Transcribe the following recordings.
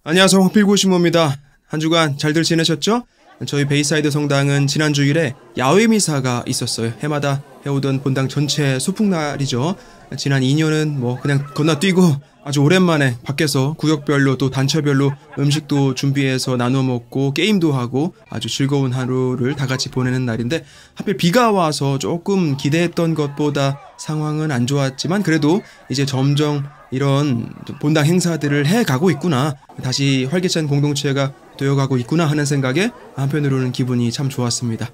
안녕하세요. 황필구 신모입니다. 한 주간 잘들 지내셨죠? 저희 베이사이드 성당은 지난 주일에 야외 미사가 있었어요. 해마다 해오던 본당 전체 소풍날이죠. 지난 2년은 그냥 건너뛰고 아주 오랜만에 밖에서 구역별로 또 단체별로 음식도 준비해서 나눠 먹고 게임도 하고 아주 즐거운 하루를 다 같이 보내는 날인데, 하필 비가 와서 조금 기대했던 것보다 상황은 안 좋았지만 그래도 이제 점점 이런 본당 행사들을 해가고 있구나, 다시 활기찬 공동체가 되어가고 있구나 하는 생각에 한편으로는 기분이 참 좋았습니다.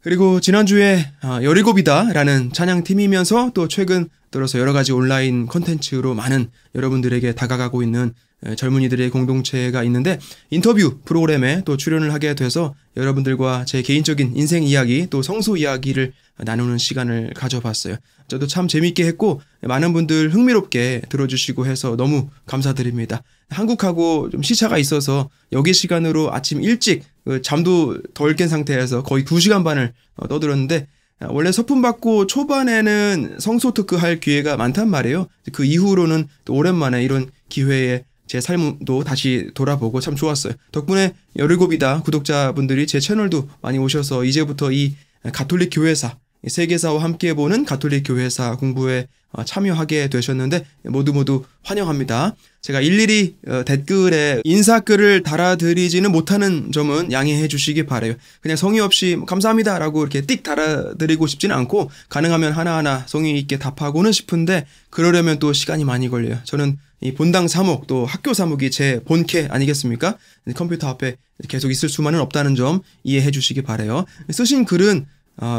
그리고 지난주에 열일곱이다 라는 찬양팀이면서 또 최근 들어서 여러가지 온라인 콘텐츠로 많은 여러분들에게 다가가고 있는 젊은이들의 공동체가 있는데, 인터뷰 프로그램에 또 출연을 하게 돼서 여러분들과 제 개인적인 인생 이야기 또 성소 이야기를 나누는 시간을 가져봤어요. 저도 참 재밌게 했고 많은 분들 흥미롭게 들어주시고 해서 너무 감사드립니다. 한국하고 좀 시차가 있어서 여기 시간으로 아침 일찍 잠도 덜 깬 상태에서 거의 2시간 반을 떠들었는데, 원래 서품 받고 초반에는 성소 토크 할 기회가 많단 말이에요. 그 이후로는 또 오랜만에 이런 기회에 제 삶도 다시 돌아보고 참 좋았어요. 덕분에 열일곱이다 구독자분들이 제 채널도 많이 오셔서 이제부터 이 가톨릭 교회사, 세계사와 함께 보는 가톨릭 교회사 공부에 참여하게 되셨는데 모두 환영합니다. 제가 일일이 댓글에 인사글을 달아드리지는 못하는 점은 양해해 주시기 바라요. 그냥 성의 없이 감사합니다 라고 이렇게 띡 달아드리고 싶지는 않고, 가능하면 하나하나 성의 있게 답하고는 싶은데 그러려면 또 시간이 많이 걸려요. 저는 이 본당 사목 또 학교 사목이 제 본캐 아니겠습니까? 컴퓨터 앞에 계속 있을 수만은 없다는 점 이해해 주시기 바라요. 쓰신 글은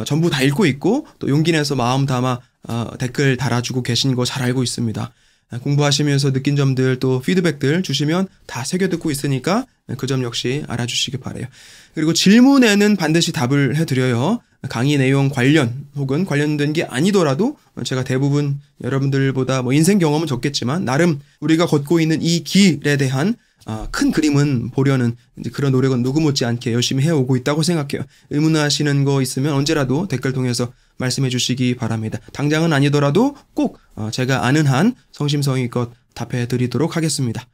전부 다 읽고 있고 또 용기 내서 마음 담아 댓글 달아주고 계신 거 잘 알고 있습니다. 공부하시면서 느낀 점들 또 피드백들 주시면 다 새겨듣고 있으니까 그 점 역시 알아주시기 바라요. 그리고 질문에는 반드시 답을 해드려요. 강의 내용 관련 혹은 관련된 게 아니더라도 제가 대부분 여러분들보다 인생 경험은 적겠지만 나름 우리가 걷고 있는 이 길에 대한 큰 그림은 보려는 그런 노력은 누구 못지않게 열심히 해오고 있다고 생각해요. 의문하시는 거 있으면 언제라도 댓글 통해서 말씀해 주시기 바랍니다. 당장은 아니더라도 꼭 제가 아는 한 성심성의껏 답해 드리도록 하겠습니다.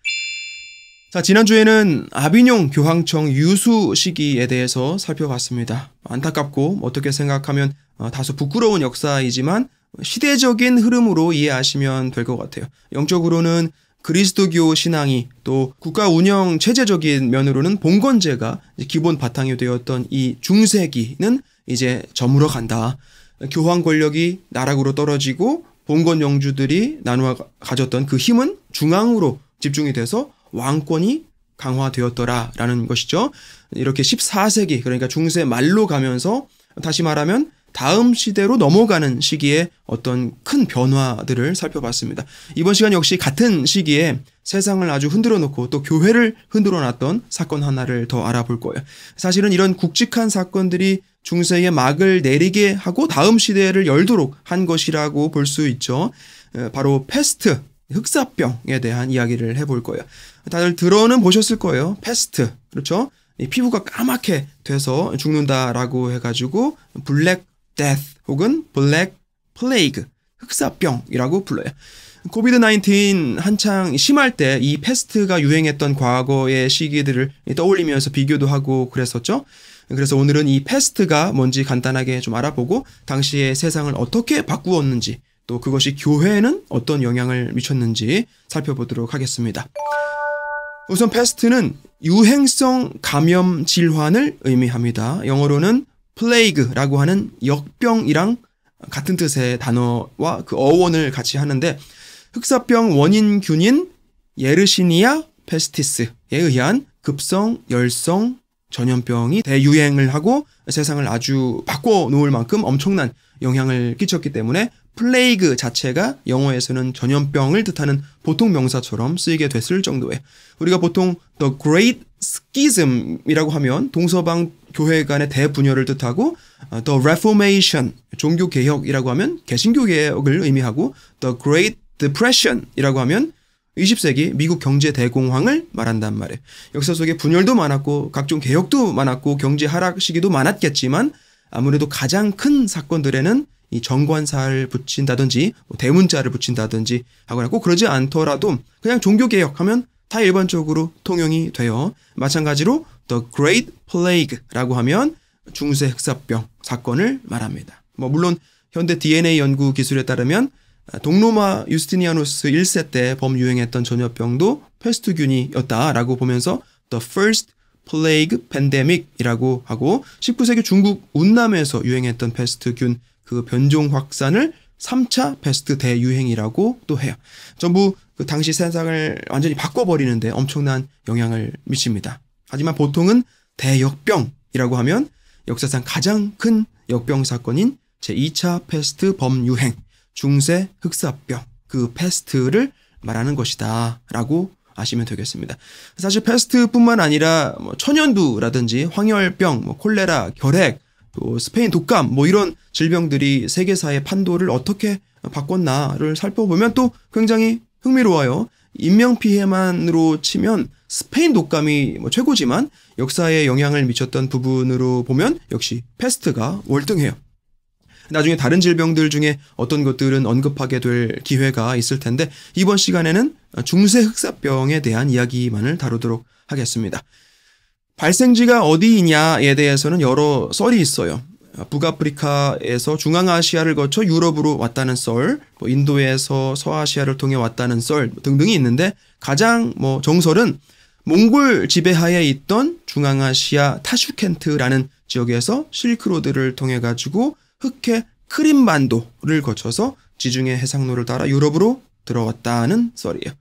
자, 지난주에는 아비뇽 교황청 유수 시기에 대해서 살펴봤습니다. 안타깝고 어떻게 생각하면 다소 부끄러운 역사이지만 시대적인 흐름으로 이해하시면 될 것 같아요. 영적으로는 그리스도교 신앙이 또 국가 운영 체제적인 면으로는 봉건제가 기본 바탕이 되었던 이 중세기는 이제 저물어 간다. 교황 권력이 나락으로 떨어지고 봉건 영주들이 나누어 가졌던 그 힘은 중앙으로 집중이 돼서 왕권이 강화되었더라라는 것이죠. 이렇게 14세기, 그러니까 중세 말로 가면서 다시 말하면 다음 시대로 넘어가는 시기에 어떤 큰 변화들을 살펴봤습니다. 이번 시간 역시 같은 시기에 세상을 아주 흔들어 놓고 또 교회를 흔들어 놨던 사건 하나를 더 알아볼 거예요. 사실은 이런 굵직한 사건들이 중세의 막을 내리게 하고 다음 시대를 열도록 한 것이라고 볼 수 있죠. 바로 패스트, 흑사병에 대한 이야기를 해볼 거예요. 다들 들어는 보셨을 거예요. 패스트, 그렇죠? 피부가 까맣게 돼서 죽는다라고 해가지고 블랙 데스 혹은 블랙 플레이그, 흑사병이라고 불러요. 코비드-19 한창 심할 때 이 패스트가 유행했던 과거의 시기들을 떠올리면서 비교도 하고 그랬었죠. 그래서 오늘은 이 패스트가 뭔지 간단하게 좀 알아보고 당시의 세상을 어떻게 바꾸었는지 또 그것이 교회에는 어떤 영향을 미쳤는지 살펴보도록 하겠습니다. 우선 패스트는 유행성 감염 질환을 의미합니다. 영어로는 플레이그라고 하는 역병이랑 같은 뜻의 단어와 그 어원을 같이 하는데, 흑사병 원인균인 예르시니아 페스티스에 의한 급성 열성 전염병이 대유행을 하고 세상을 아주 바꿔놓을 만큼 엄청난 영향을 끼쳤기 때문에 플레이그 자체가 영어에서는 전염병을 뜻하는 보통 명사처럼 쓰이게 됐을 정도예요. 우리가 보통 The Great Schism이라고 하면 동서방 교회 간의 대분열을 뜻하고, The Reformation, 종교개혁이라고 하면 개신교개혁을 의미하고, The Great Depression이라고 하면 20세기 미국 경제 대공황을 말한단 말이에요. 역사 속에 분열도 많았고 각종 개혁도 많았고 경제 하락 시기도 많았겠지만 아무래도 가장 큰 사건들에는 이 정관사를 붙인다든지 대문자를 붙인다든지 하거나 꼭 그러지 않더라도 그냥 종교개혁하면 다 일반적으로 통용이 돼요. 마찬가지로 The Great Plague라고 하면 중세 흑사병 사건을 말합니다. 물론 현대 DNA 연구 기술에 따르면 동로마 유스티니아누스 1세 때 범유행했던 전염병도 페스트균이었다라고 보면서 The First Plague Pandemic이라고 하고 19세기 중국 운남에서 유행했던 페스트균 그 변종 확산을 3차 페스트 대유행이라고 또 해요. 전부 그 당시 세상을 완전히 바꿔버리는데 엄청난 영향을 미칩니다. 하지만 보통은 대역병이라고 하면 역사상 가장 큰 역병 사건인 제2차 페스트 범유행, 중세 흑사병, 그 페스트를 말하는 것이다 라고 아시면 되겠습니다. 사실 페스트뿐만 아니라 천연두라든지 황열병, 콜레라, 결핵, 또 스페인 독감 이런 질병들이 세계사의 판도를 어떻게 바꿨나를 살펴보면 또 굉장히 흥미로워요. 인명피해만으로 치면 스페인 독감이 최고지만 역사에 영향을 미쳤던 부분으로 보면 역시 페스트가 월등해요. 나중에 다른 질병들 중에 어떤 것들은 언급하게 될 기회가 있을 텐데 이번 시간에는 중세 흑사병에 대한 이야기만을 다루도록 하겠습니다. 발생지가 어디이냐에 대해서는 여러 썰이 있어요. 북아프리카에서 중앙아시아를 거쳐 유럽으로 왔다는 썰, 인도에서 서아시아를 통해 왔다는 썰 등등이 있는데 가장 정설은 몽골 지배하에 있던 중앙아시아 타슈켄트라는 지역에서 실크로드를 통해 가지고 흑해 크림반도를 거쳐서 지중해 해상로를 따라 유럽으로 들어왔다는 썰이에요.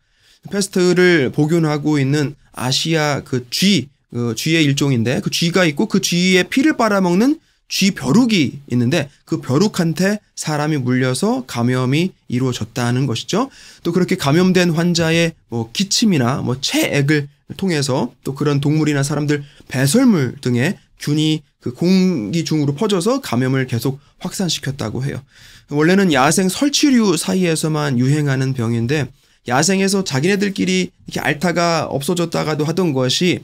페스트를 복용하고 있는 아시아 쥐의 일종인데 그 쥐가 있고 그 쥐의 피를 빨아먹는 쥐벼룩이 있는데 그 벼룩한테 사람이 물려서 감염이 이루어졌다는 것이죠. 또 그렇게 감염된 환자의 기침이나 체액을 통해서 또 그런 동물이나 사람들 배설물 등의 균이 그 공기 중으로 퍼져서 감염을 계속 확산시켰다고 해요. 원래는 야생 설치류 사이에서만 유행하는 병인데 야생에서 자기네들끼리 이렇게 앓다가 없어졌다가도 하던 것이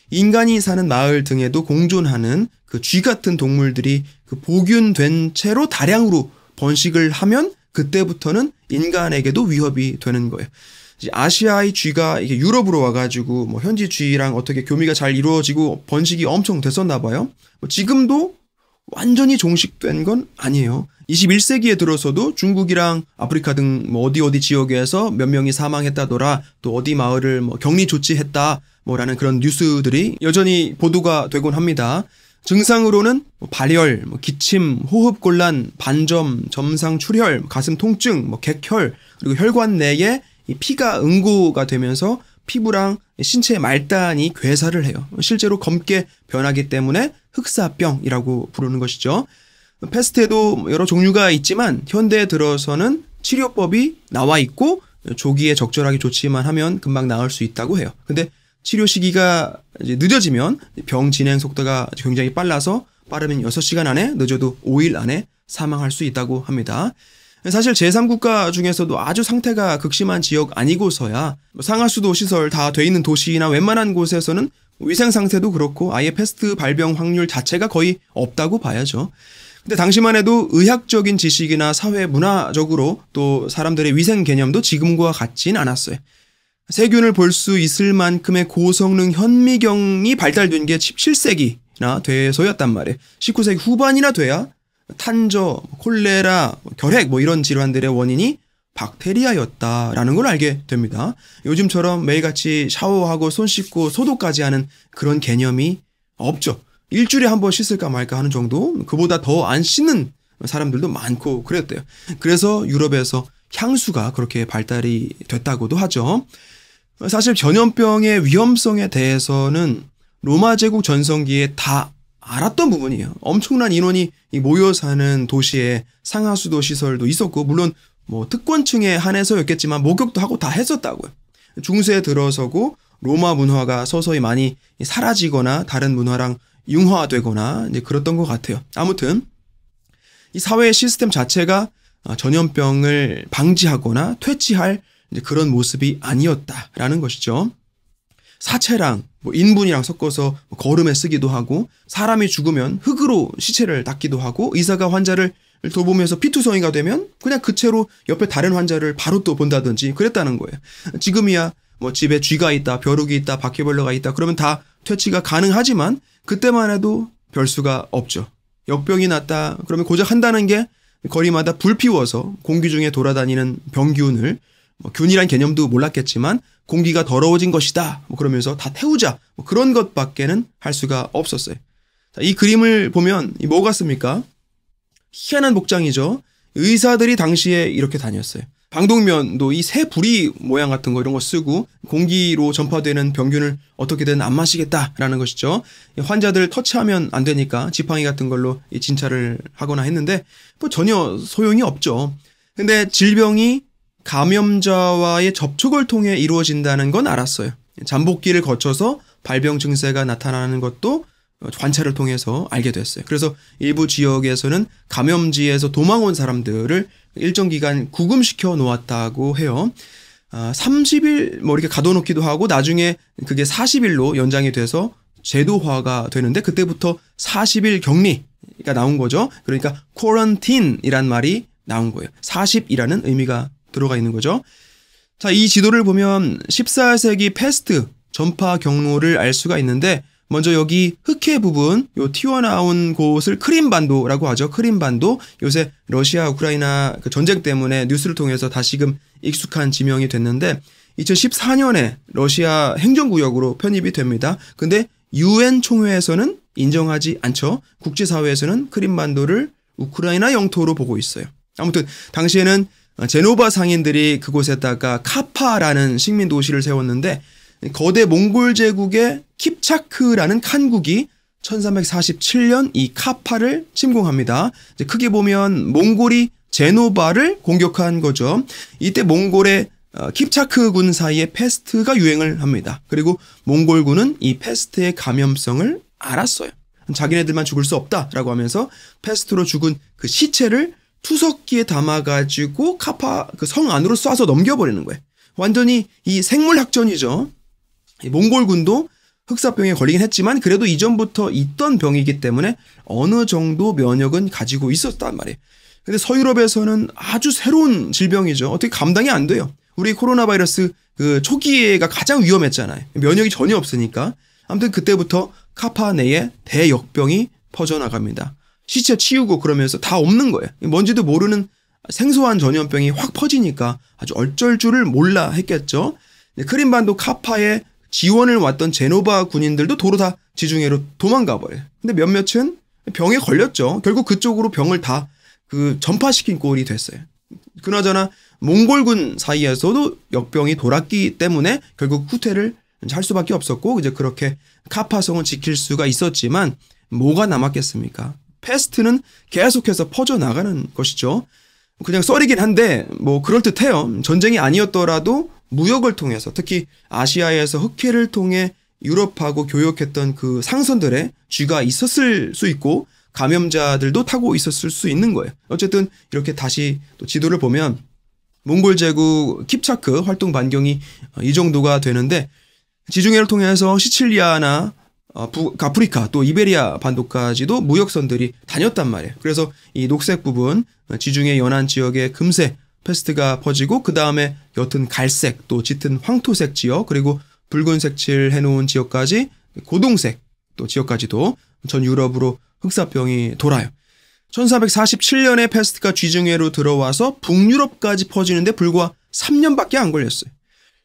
인간이 사는 마을 등에도 공존하는 그 쥐 같은 동물들이 그 보균된 채로 다량으로 번식을 하면 그때부터는 인간에게도 위협이 되는 거예요. 아시아의 쥐가 이게 유럽으로 와가지고 현지 쥐랑 어떻게 교미가 잘 이루어지고 번식이 엄청 됐었나 봐요. 지금도 완전히 종식된 건 아니에요. 21세기에 들어서도 중국이랑 아프리카 등 어디 지역에서 몇 명이 사망했다더라, 또 어디 마을을 격리 조치했다 라는 그런 뉴스들이 여전히 보도가 되곤 합니다. 증상으로는 발열, 기침, 호흡곤란, 반점, 점상 출혈, 가슴 통증, 객혈, 그리고 혈관 내에 이 피가 응고가 되면서 피부랑 신체의 말단이 괴사를 해요. 실제로 검게 변하기 때문에 흑사병이라고 부르는 것이죠. 페스트에도 여러 종류가 있지만 현대에 들어서는 치료법이 나와 있고 조기에 적절하게 조치만 하면 금방 나을 수 있다고 해요. 근데 치료 시기가 이제 늦어지면 병 진행 속도가 굉장히 빨라서 빠르면 6시간 안에, 늦어도 5일 안에 사망할 수 있다고 합니다. 사실 제3국가 중에서도 아주 상태가 극심한 지역 아니고서야 상하수도 시설 다 돼 있는 도시나 웬만한 곳에서는 위생 상태도 그렇고 아예 페스트 발병 확률 자체가 거의 없다고 봐야죠. 근데 당시만 해도 의학적인 지식이나 사회 문화적으로 또 사람들의 위생 개념도 지금과 같진 않았어요. 세균을 볼 수 있을 만큼의 고성능 현미경이 발달된 게 17세기나 돼서였단 말이에요. 19세기 후반이나 돼야 탄저, 콜레라, 결핵 이런 질환들의 원인이 박테리아였다라는 걸 알게 됩니다. 요즘처럼 매일같이 샤워하고 손 씻고 소독까지 하는 그런 개념이 없죠. 일주일에 한 번 씻을까 말까 하는 정도, 그보다 더 안 씻는 사람들도 많고 그랬대요. 그래서 유럽에서 향수가 그렇게 발달이 됐다고도 하죠. 사실 전염병의 위험성에 대해서는 로마 제국 전성기에 다 알았던 부분이에요. 엄청난 인원이 모여 사는 도시에 상하수도 시설도 있었고, 물론 특권층에 한해서였겠지만 목욕도 하고 다 했었다고요. 중세에 들어서고 로마 문화가 서서히 많이 사라지거나 다른 문화랑 융화되거나 이제 그랬던 것 같아요. 아무튼 이 사회 시스템 자체가 전염병을 방지하거나 퇴치할 이제 그런 모습이 아니었다라는 것이죠. 사체랑 인분이랑 섞어서 거름에 쓰기도 하고, 사람이 죽으면 흙으로 시체를 닦기도 하고, 의사가 환자를 돌보면서 피투성이가 되면 그냥 그 채로 옆에 다른 환자를 바로 또 본다든지 그랬다는 거예요. 지금이야 뭐 집에 쥐가 있다, 벼룩이 있다, 바퀴벌레가 있다. 그러면 다 퇴치가 가능하지만 그때만 해도 별 수가 없죠. 역병이 났다. 그러면 고작 한다는 게 거리마다 불 피워서 공기 중에 돌아다니는 병균을 뭐 균이란 개념도 몰랐겠지만 공기가 더러워진 것이다. 뭐 그러면서 다 태우자. 뭐 그런 것밖에는 할 수가 없었어요. 자, 이 그림을 보면 뭐 같습니까? 희한한 복장이죠. 의사들이 당시에 이렇게 다녔어요. 방독면도 이 새 부리 모양 같은 거 이런 거 쓰고 공기로 전파되는 병균을 어떻게든 안 마시겠다라는 것이죠. 환자들 터치하면 안 되니까 지팡이 같은 걸로 진찰을 하거나 했는데 뭐 전혀 소용이 없죠. 근데 질병이 감염자와의 접촉을 통해 이루어진다는 건 알았어요. 잠복기를 거쳐서 발병 증세가 나타나는 것도 관찰을 통해서 알게 됐어요. 그래서 일부 지역에서는 감염지에서 도망 온 사람들을 일정 기간 구금시켜 놓았다고 해요. 30일 뭐 이렇게 가둬놓기도 하고 나중에 그게 40일로 연장이 돼서 제도화가 되는데 그때부터 40일 격리가 나온 거죠. 그러니까 quarantine이란 말이 나온 거예요. 40이라는 의미가 들어가 있는 거죠. 자, 이 지도를 보면 14세기 패스트 전파 경로를 알 수가 있는데 먼저 여기 흑해 부분 요 튀어나온 곳을 크림반도라고 하죠. 크림반도 요새 러시아 우크라이나 그 전쟁 때문에 뉴스를 통해서 다시금 익숙한 지명이 됐는데 2014년에 러시아 행정구역으로 편입이 됩니다. 근데 UN 총회에서는 인정하지 않죠. 국제사회에서는 크림반도를 우크라이나 영토로 보고 있어요. 아무튼 당시에는 제노바 상인들이 그곳에다가 카파라는 식민 도시를 세웠는데 거대 몽골 제국의 킵차크라는 칸국이 1347년 이 카파를 침공합니다. 이제 크게 보면 몽골이 제노바를 공격한 거죠. 이때 몽골의 킵차크군 사이에 패스트가 유행을 합니다. 그리고 몽골군은 이 패스트의 감염성을 알았어요. 자기네들만 죽을 수 없다라고 하면서 패스트로 죽은 그 시체를 투석기에 담아가지고 카파 그 성 안으로 쏴서 넘겨버리는 거예요. 완전히 이 생물학전이죠. 이 몽골군도 흑사병에 걸리긴 했지만 그래도 이전부터 있던 병이기 때문에 어느 정도 면역은 가지고 있었단 말이에요. 근데 서유럽에서는 아주 새로운 질병이죠. 어떻게 감당이 안 돼요. 우리 코로나 바이러스 그 초기에가 가장 위험했잖아요. 면역이 전혀 없으니까. 아무튼 그때부터 카파 내에 대역병이 퍼져나갑니다. 시체 치우고 그러면서 다 없는 거예요. 뭔지도 모르는 생소한 전염병이 확 퍼지니까 아주 어쩔 줄을 몰라 했겠죠. 크림반도 카파에 지원을 왔던 제노바 군인들도 도로 다 지중해로 도망가 버려요. 근데 몇몇은 병에 걸렸죠. 결국 그쪽으로 병을 다 그 전파시킨 꼴이 됐어요. 그나저나 몽골군 사이에서도 역병이 돌았기 때문에 결국 후퇴를 할 수밖에 없었고 이제 그렇게 카파성을 지킬 수가 있었지만 뭐가 남았겠습니까? 패스트는 계속해서 퍼져나가는 것이죠. 그냥 썰이긴 한데 뭐 그럴듯해요. 전쟁이 아니었더라도 무역을 통해서 특히 아시아에서 흑해를 통해 유럽하고 교역했던 그 상선들의 쥐가 있었을 수 있고 감염자들도 타고 있었을 수 있는 거예요. 어쨌든 이렇게 다시 또 지도를 보면 몽골 제국 킵차크 활동 반경이 이 정도가 되는데 지중해를 통해서 시칠리아나 북아프리카 또 이베리아 반도까지도 무역선들이 다녔단 말이에요. 그래서 이 녹색 부분 지중해 연안 지역에 금세 패스트가 퍼지고 그 다음에 옅은 갈색 또 짙은 황토색 지역 그리고 붉은색 칠 해놓은 지역까지 고동색 또 지역까지도 전 유럽으로 흑사병이 돌아요. 1447년에 패스트가 지중해로 들어와서 북유럽까지 퍼지는데 불과 3년밖에 안 걸렸어요.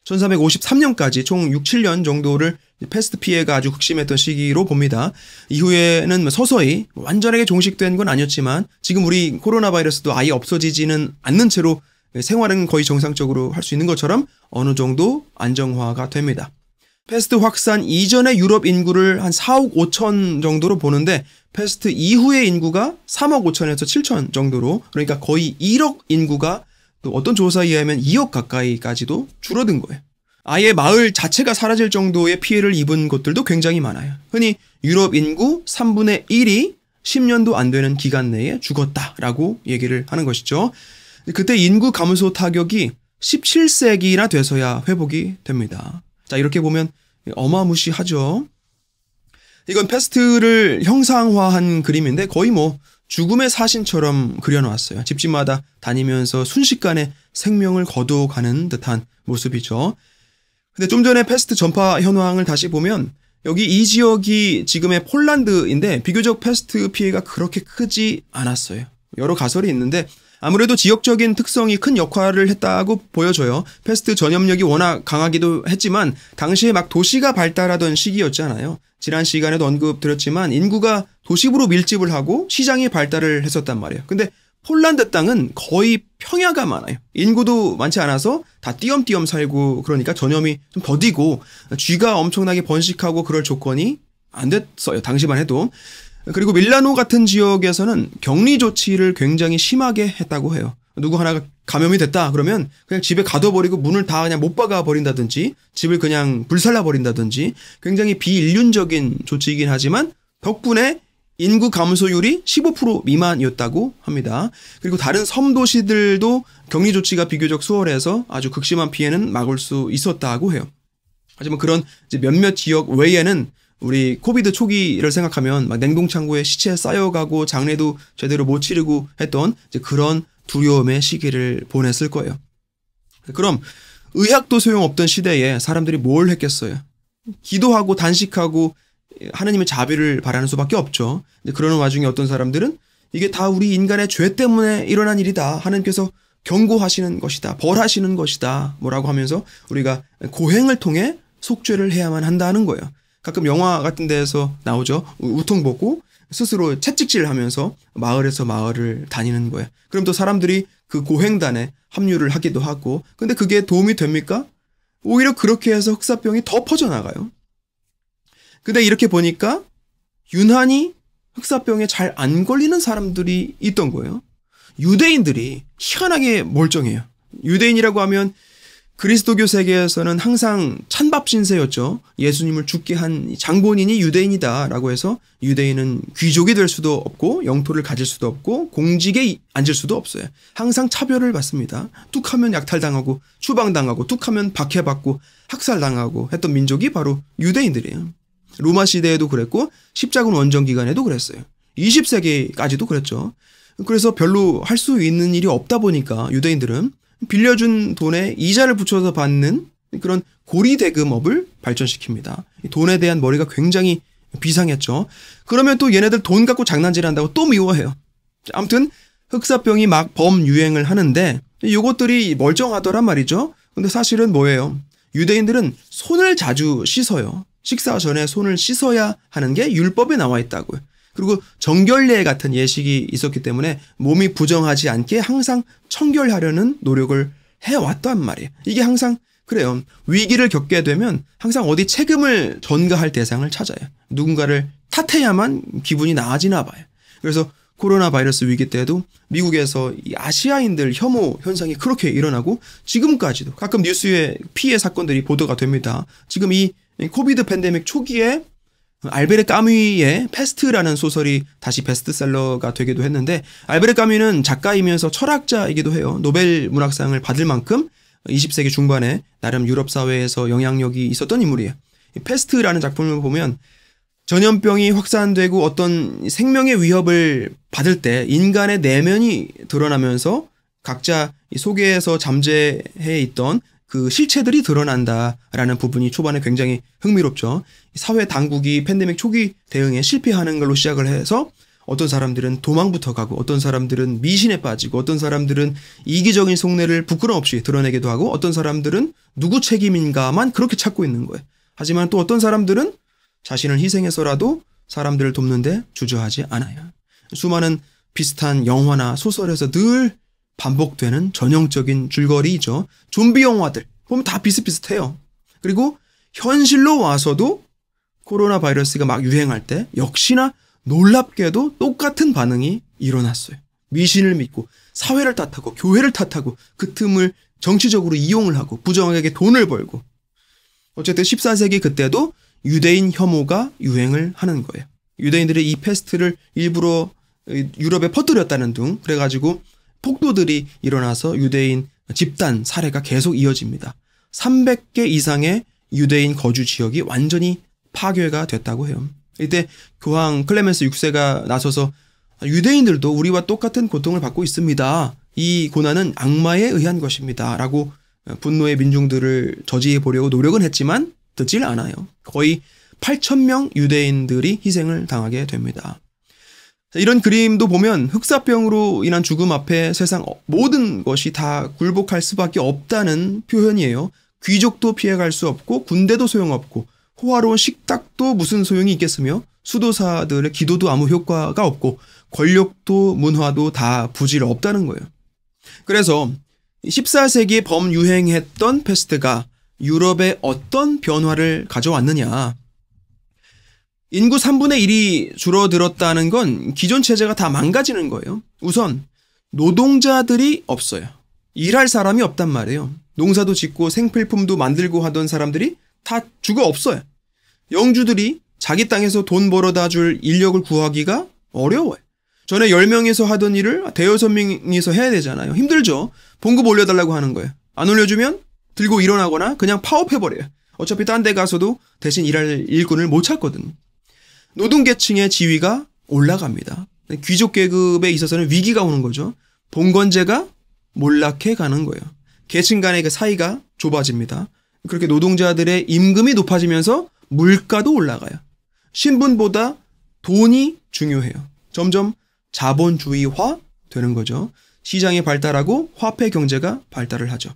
1453년까지 총 6, 7년 정도를 패스트 피해가 아주 극심했던 시기로 봅니다. 이후에는 서서히 완전하게 종식된 건 아니었지만 지금 우리 코로나 바이러스도 아예 없어지지는 않는 채로 생활은 거의 정상적으로 할 수 있는 것처럼 어느 정도 안정화가 됩니다. 패스트 확산 이전의 유럽 인구를 한 4억 5천 정도로 보는데 패스트 이후의 인구가 3억 5천에서 7천 정도로 그러니까 거의 1억 인구가 또 어떤 조사에 의하면 2억 가까이까지도 줄어든 거예요. 아예 마을 자체가 사라질 정도의 피해를 입은 곳들도 굉장히 많아요. 흔히 유럽 인구 3분의 1이 10년도 안 되는 기간 내에 죽었다라고 얘기를 하는 것이죠. 그때 인구 감소 타격이 17세기나 돼서야 회복이 됩니다. 자, 이렇게 보면 어마무시하죠. 이건 패스트를 형상화한 그림인데 거의 뭐 죽음의 사신처럼 그려놨어요. 집집마다 다니면서 순식간에 생명을 거둬가는 듯한 모습이죠. 근데 좀 전에 패스트 전파 현황을 다시 보면 여기 이 지역이 지금의 폴란드인데 비교적 패스트 피해가 그렇게 크지 않았어요. 여러 가설이 있는데 아무래도 지역적인 특성이 큰 역할을 했다고 보여져요. 패스트 전염력이 워낙 강하기도 했지만 당시에 막 도시가 발달하던 시기였잖아요. 지난 시간에도 언급드렸지만 인구가 도시부로 밀집을 하고 시장이 발달을 했었단 말이에요. 근데 폴란드 땅은 거의 평야가 많아요. 인구도 많지 않아서 다 띄엄띄엄 살고 그러니까 전염이 좀 더디고 쥐가 엄청나게 번식하고 그럴 조건이 안 됐어요. 당시만 해도. 그리고 밀라노 같은 지역에서는 격리 조치를 굉장히 심하게 했다고 해요. 누구 하나가 감염이 됐다 그러면 그냥 집에 가둬버리고 문을 다 그냥 못 박아 버린다든지 집을 그냥 불살라 버린다든지 굉장히 비인륜적인 조치이긴 하지만 덕분에 인구 감소율이 15% 미만이었다고 합니다. 그리고 다른 섬 도시들도 격리 조치가 비교적 수월해서 아주 극심한 피해는 막을 수 있었다고 해요. 하지만 그런 이제 몇몇 지역 외에는 우리 코비드 초기를 생각하면 막 냉동창고에 시체 쌓여가고 장례도 제대로 못 치르고 했던 이제 그런 두려움의 시기를 보냈을 거예요. 그럼 의학도 소용없던 시대에 사람들이 뭘 했겠어요? 기도하고 단식하고 하느님의 자비를 바라는 수밖에 없죠. 그러는 와중에 어떤 사람들은 이게 다 우리 인간의 죄 때문에 일어난 일이다. 하나님께서 경고하시는 것이다. 벌하시는 것이다. 뭐라고 하면서 우리가 고행을 통해 속죄를 해야만 한다는 거예요. 가끔 영화 같은 데에서 나오죠. 우통 벗고 스스로 채찍질을 하면서 마을에서 마을을 다니는 거예요. 그럼 또 사람들이 그 고행단에 합류를 하기도 하고 근데 그게 도움이 됩니까? 오히려 그렇게 해서 흑사병이 더 퍼져나가요. 근데 이렇게 보니까 유난히 흑사병에 잘 안 걸리는 사람들이 있던 거예요. 유대인들이 희한하게 멀쩡해요. 유대인이라고 하면 그리스도교 세계에서는 항상 찬밥 신세였죠. 예수님을 죽게 한 장본인이 유대인이다라고 해서 유대인은 귀족이 될 수도 없고 영토를 가질 수도 없고 공직에 앉을 수도 없어요. 항상 차별을 받습니다. 뚝하면 약탈당하고 추방당하고 뚝하면 박해받고 학살당하고 했던 민족이 바로 유대인들이에요. 로마 시대에도 그랬고 십자군 원정 기간에도 그랬어요. 20세기까지도 그랬죠. 그래서 별로 할 수 있는 일이 없다 보니까 유대인들은 빌려준 돈에 이자를 붙여서 받는 그런 고리대금업을 발전시킵니다. 돈에 대한 머리가 굉장히 비상했죠. 그러면 또 얘네들 돈 갖고 장난질한다고 또 미워해요. 아무튼 흑사병이 막 범유행을 하는데 이것들이 멀쩡하더란 말이죠. 근데 사실은 뭐예요? 유대인들은 손을 자주 씻어요. 식사 전에 손을 씻어야 하는 게 율법에 나와 있다고요. 그리고 정결례 같은 예식이 있었기 때문에 몸이 부정하지 않게 항상 청결하려는 노력을 해왔단 말이에요. 이게 항상 그래요. 위기를 겪게 되면 항상 어디 책임을 전가할 대상을 찾아요. 누군가를 탓해야만 기분이 나아지나 봐요. 그래서 코로나 바이러스 위기 때도 미국에서 이 아시아인들 혐오 현상이 그렇게 일어나고 지금까지도 가끔 뉴스에 피해 사건들이 보도가 됩니다. 지금 이 코비드 팬데믹 초기에 알베르 까뮈의 패스트라는 소설이 다시 베스트셀러가 되기도 했는데 알베르 까뮈는 작가이면서 철학자이기도 해요. 노벨 문학상을 받을 만큼 20세기 중반에 나름 유럽 사회에서 영향력이 있었던 인물이에요. 이 패스트라는 작품을 보면 전염병이 확산되고 어떤 생명의 위협을 받을 때 인간의 내면이 드러나면서 각자 속에서 잠재해 있던 그 실체들이 드러난다라는 부분이 초반에 굉장히 흥미롭죠. 사회 당국이 팬데믹 초기 대응에 실패하는 걸로 시작을 해서 어떤 사람들은 도망부터 가고 어떤 사람들은 미신에 빠지고 어떤 사람들은 이기적인 속내를 부끄럼 없이 드러내기도 하고 어떤 사람들은 누구 책임인가만 그렇게 찾고 있는 거예요. 하지만 또 어떤 사람들은 자신을 희생해서라도 사람들을 돕는데 주저하지 않아요. 수많은 비슷한 영화나 소설에서 늘 반복되는 전형적인 줄거리이죠. 좀비 영화들 보면 다 비슷비슷해요. 그리고 현실로 와서도 코로나 바이러스가 막 유행할 때 역시나 놀랍게도 똑같은 반응이 일어났어요. 미신을 믿고 사회를 탓하고 교회를 탓하고 그 틈을 정치적으로 이용을 하고 부정하게 돈을 벌고 어쨌든 14세기 그때도 유대인 혐오가 유행을 하는 거예요. 유대인들이 이 패스트를 일부러 유럽에 퍼뜨렸다는 등 그래가지고 폭도들이 일어나서 유대인 집단 살해가 계속 이어집니다. 300개 이상의 유대인 거주 지역이 완전히 파괴가 됐다고 해요. 이때 교황 클레멘스 6세가 나서서 유대인들도 우리와 똑같은 고통을 받고 있습니다. 이 고난은 악마에 의한 것입니다. 라고 분노의 민중들을 저지해 보려고 노력은 했지만 듣질 않아요. 거의 8,000명 유대인들이 희생을 당하게 됩니다. 이런 그림도 보면 흑사병으로 인한 죽음 앞에 세상 모든 것이 다 굴복할 수밖에 없다는 표현이에요. 귀족도 피해갈 수 없고 군대도 소용없고 호화로운 식탁도 무슨 소용이 있겠으며 수도사들의 기도도 아무 효과가 없고 권력도 문화도 다 부질 없다는 거예요. 그래서 14세기에 범유행했던 패스트가 유럽에 어떤 변화를 가져왔느냐. 인구 3분의 1이 줄어들었다는 건 기존 체제가 다 망가지는 거예요. 우선 노동자들이 없어요. 일할 사람이 없단 말이에요. 농사도 짓고 생필품도 만들고 하던 사람들이 다 죽어 없어요. 영주들이 자기 땅에서 돈 벌어다 줄 인력을 구하기가 어려워요. 전에 10명이서 하던 일을 대여섯 명이서 해야 되잖아요. 힘들죠. 봉급 올려달라고 하는 거예요. 안 올려주면 들고 일어나거나 그냥 파업해버려요. 어차피 딴 데 가서도 대신 일할 일꾼을 못 찾거든. 노동계층의 지위가 올라갑니다. 귀족 계급에 있어서는 위기가 오는 거죠. 봉건제가 몰락해 가는 거예요. 계층 간의 그 사이가 좁아집니다. 그렇게 노동자들의 임금이 높아지면서 물가도 올라가요. 신분보다 돈이 중요해요. 점점 자본주의화 되는 거죠. 시장이 발달하고 화폐 경제가 발달을 하죠.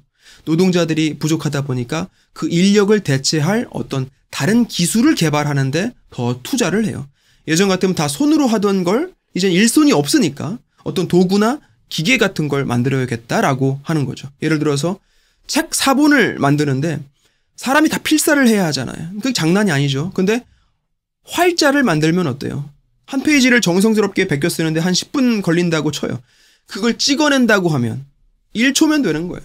노동자들이 부족하다 보니까 그 인력을 대체할 어떤 다른 기술을 개발하는데 더 투자를 해요. 예전 같으면 다 손으로 하던 걸 이젠 일손이 없으니까 어떤 도구나 기계 같은 걸 만들어야겠다라고 하는 거죠. 예를 들어서 책 사본을 만드는데 사람이 다 필사를 해야 하잖아요. 그게 장난이 아니죠. 근데 활자를 만들면 어때요? 한 페이지를 정성스럽게 베껴 쓰는데 한 10분 걸린다고 쳐요. 그걸 찍어낸다고 하면 1초면 되는 거예요.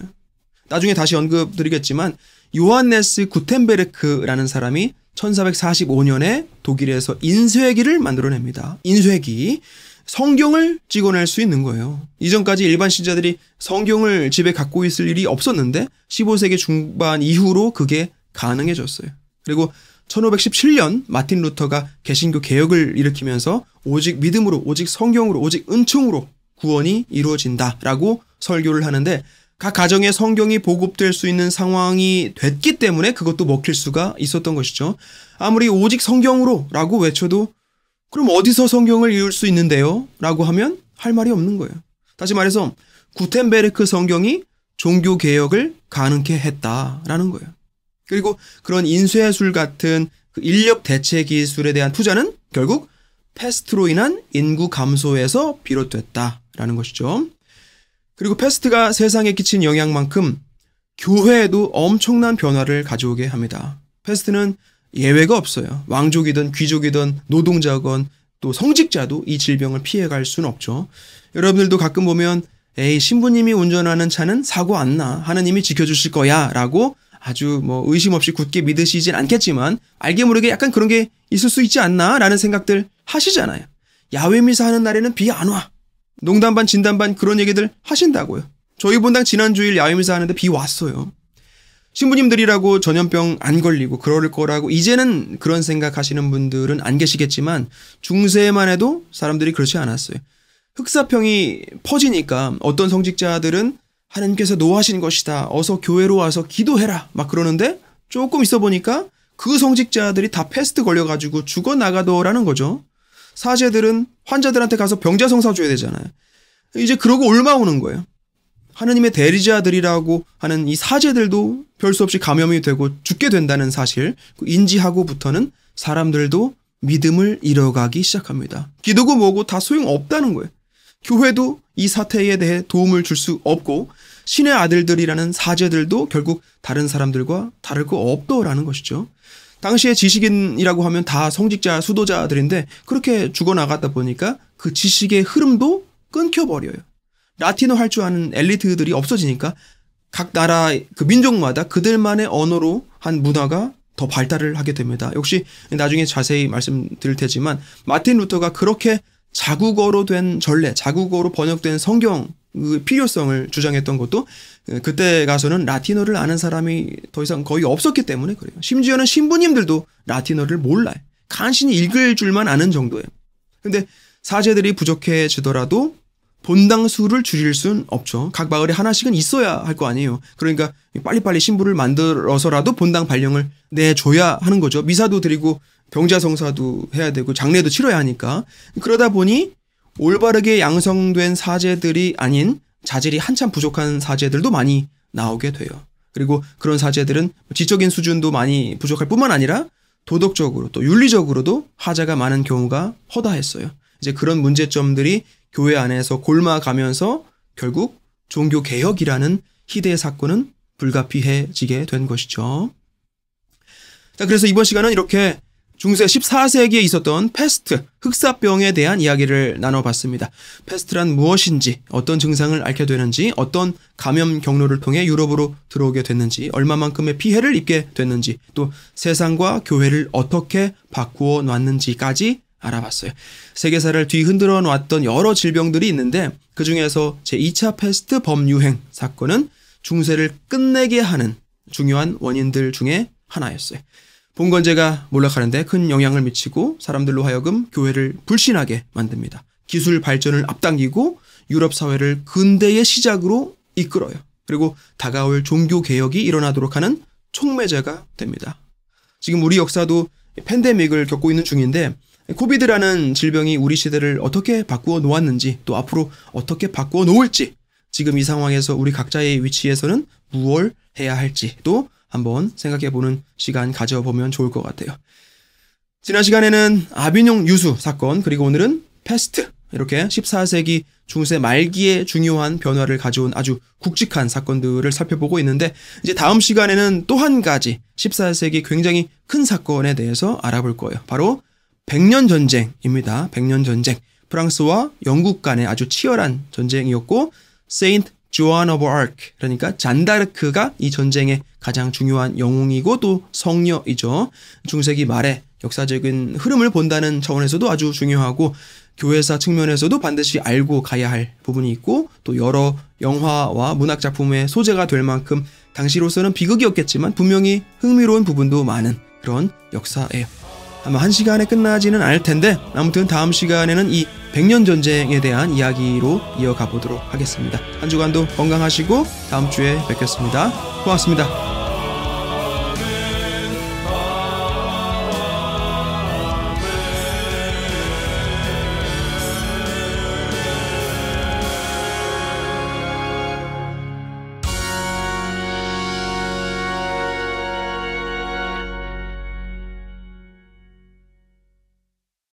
나중에 다시 언급드리겠지만 요한네스 구텐베르크라는 사람이 1445년에 독일에서 인쇄기를 만들어냅니다. 인쇄기. 성경을 찍어낼 수 있는 거예요. 이전까지 일반 신자들이 성경을 집에 갖고 있을 일이 없었는데 15세기 중반 이후로 그게 가능해졌어요. 그리고 1517년 마틴 루터가 개신교 개혁을 일으키면서 오직 믿음으로, 오직 성경으로, 오직 은총으로 구원이 이루어진다라고 설교를 하는데 각 가정에 성경이 보급될 수 있는 상황이 됐기 때문에 그것도 먹힐 수가 있었던 것이죠. 아무리 오직 성경으로 라고 외쳐도 그럼 어디서 성경을 읽을 수 있는데요? 라고 하면 할 말이 없는 거예요. 다시 말해서 구텐베르크 성경이 종교개혁을 가능케 했다라는 거예요. 그리고 그런 인쇄술 같은 그 인력 대체 기술에 대한 투자는 결국 패스트로 인한 인구 감소에서 비롯됐다라는 것이죠. 그리고 패스트가 세상에 끼친 영향만큼 교회에도 엄청난 변화를 가져오게 합니다. 패스트는 예외가 없어요. 왕족이든 귀족이든 노동자건 또 성직자도 이 질병을 피해갈 수는 없죠. 여러분들도 가끔 보면 에이 신부님이 운전하는 차는 사고 안 나. 하느님이 지켜주실 거야 라고 아주 의심 없이 굳게 믿으시진 않겠지만 알게 모르게 약간 그런 게 있을 수 있지 않나 라는 생각들 하시잖아요. 야외 미사 하는 날에는 비 안 와. 농담 반 진담 반 그런 얘기들 하신다고요. 저희 본당 지난 주일 야외 미사 하는데 비 왔어요. 신부님들이라고 전염병 안 걸리고 그럴 거라고 이제는 그런 생각하시는 분들은 안 계시겠지만 중세만 해도 사람들이 그렇지 않았어요. 흑사병이 퍼지니까 어떤 성직자들은 하나님께서 노하신 것이다. 어서 교회로 와서 기도해라. 막 그러는데 조금 있어 보니까 그 성직자들이 다 패스트 걸려가지고 죽어나가더라는 거죠. 사제들은 환자들한테 가서 병자성 사줘야 되잖아요. 이제 그러고 올마오는 거예요. 하느님의 대리자들이라고 하는 이 사제들도 별 수 없이 감염이 되고 죽게 된다는 사실 인지하고부터는 사람들도 믿음을 잃어가기 시작합니다. 기도고 뭐고 다 소용없다는 거예요. 교회도 이 사태에 대해 도움을 줄 수 없고 신의 아들들이라는 사제들도 결국 다른 사람들과 다를 거 없더라는 것이죠. 당시에 지식인이라고 하면 다 성직자, 수도자들인데 그렇게 죽어나가다 보니까 그 지식의 흐름도 끊겨버려요. 라틴어 할 줄 아는 엘리트들이 없어지니까 각 나라 그 민족마다 그들만의 언어로 한 문화가 더 발달을 하게 됩니다. 역시 나중에 자세히 말씀드릴 테지만 마틴 루터가 그렇게 자국어로 된 전례, 자국어로 번역된 성경 그 필요성을 주장했던 것도 그때 가서는 라틴어를 아는 사람이 더 이상 거의 없었기 때문에 그래요. 심지어는 신부님들도 라틴어를 몰라요. 간신히 읽을 줄만 아는 정도예요. 근데 사제들이 부족해지더라도 본당 수를 줄일 순 없죠. 각 마을에 하나씩은 있어야 할 거 아니에요. 그러니까 빨리빨리 신부를 만들어서라도 본당 발령을 내줘야 하는 거죠. 미사도 드리고 병자성사도 해야 되고 장례도 치러야 하니까. 그러다 보니 올바르게 양성된 사제들이 아닌 자질이 한참 부족한 사제들도 많이 나오게 돼요. 그리고 그런 사제들은 지적인 수준도 많이 부족할 뿐만 아니라 도덕적으로 또 윤리적으로도 하자가 많은 경우가 허다했어요. 이제 그런 문제점들이 교회 안에서 골마가면서 결국 종교개혁이라는 희대의 사건은 불가피해지게 된 것이죠. 자, 그래서 이번 시간은 이렇게 중세 14세기에 있었던 패스트, 흑사병에 대한 이야기를 나눠봤습니다. 패스트란 무엇인지, 어떤 증상을 앓게 되는지, 어떤 감염 경로를 통해 유럽으로 들어오게 됐는지, 얼마만큼의 피해를 입게 됐는지, 또 세상과 교회를 어떻게 바꾸어 놨는지까지 알아봤어요. 세계사를 뒤흔들어 놨던 여러 질병들이 있는데 그 중에서 제2차 패스트 범유행 사건은 중세를 끝내게 하는 중요한 원인들 중에 하나였어요. 봉건제가 몰락하는데 큰 영향을 미치고 사람들로 하여금 교회를 불신하게 만듭니다. 기술 발전을 앞당기고 유럽 사회를 근대의 시작으로 이끌어요. 그리고 다가올 종교개혁이 일어나도록 하는 촉매제가 됩니다. 지금 우리 역사도 팬데믹을 겪고 있는 중인데 코비드라는 질병이 우리 시대를 어떻게 바꾸어 놓았는지 또 앞으로 어떻게 바꾸어 놓을지 지금 이 상황에서 우리 각자의 위치에서는 무엇을 해야 할지도 한번 생각해보는 시간 가져보면 좋을 것 같아요. 지난 시간에는 아비뇽 유수 사건 그리고 오늘은 패스트 이렇게 14세기 중세 말기에 중요한 변화를 가져온 아주 굵직한 사건들을 살펴보고 있는데 이제 다음 시간에는 또 한 가지 14세기 굉장히 큰 사건에 대해서 알아볼 거예요. 바로 백년 전쟁입니다. 백년 전쟁. 프랑스와 영국 간의 아주 치열한 전쟁이었고 세인트 조안 오브 아크 그러니까 잔다르크가 이 전쟁의 가장 중요한 영웅이고 또 성녀이죠. 중세기 말에 역사적인 흐름을 본다는 차원에서도 아주 중요하고 교회사 측면에서도 반드시 알고 가야 할 부분이 있고 또 여러 영화와 문학 작품의 소재가 될 만큼 당시로서는 비극이었겠지만 분명히 흥미로운 부분도 많은 그런 역사예요. 아마 한 시간에 끝나지는 않을 텐데 아무튼 다음 시간에는 이 백년 전쟁에 대한 이야기로 이어가 보도록 하겠습니다. 한 주간도 건강하시고 다음 주에 뵙겠습니다. 고맙습니다.